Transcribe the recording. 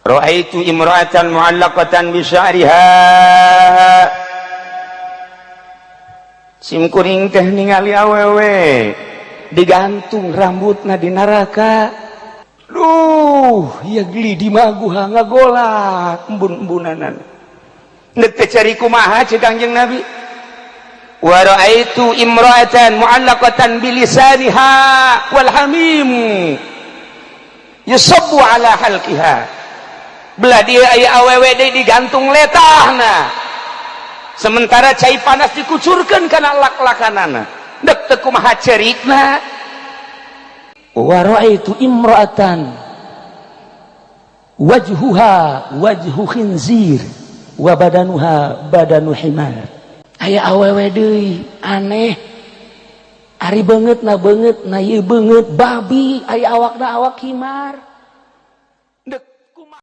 Ra'aitu imra'atan mu'allaqatan bi sya'riha. Simkuring teh ningali awewe digantung rambutna di neraka. Duh, ya geli di maguha ngagolak embun-embunanan. Neuk teh cari kumaha ceuk Kangjeng Nabi. Wa ra'aitu imra'atan mu'allaqatan bi lisaniha wal hamim yusabbu ala halqiha. Belah dia aya awewe deui digantung letahna. Sementara cai panas dikucurkeun kana lak-lakanana. Deuk teu kumaha cerikna. Wa ra'aitu imra'atan wajhuha wajhu khinzir wa badanuha badanu himar. Aya awewe deui aneh. Ari beungeutna ieu beungeut babi, aya awakna awak himar.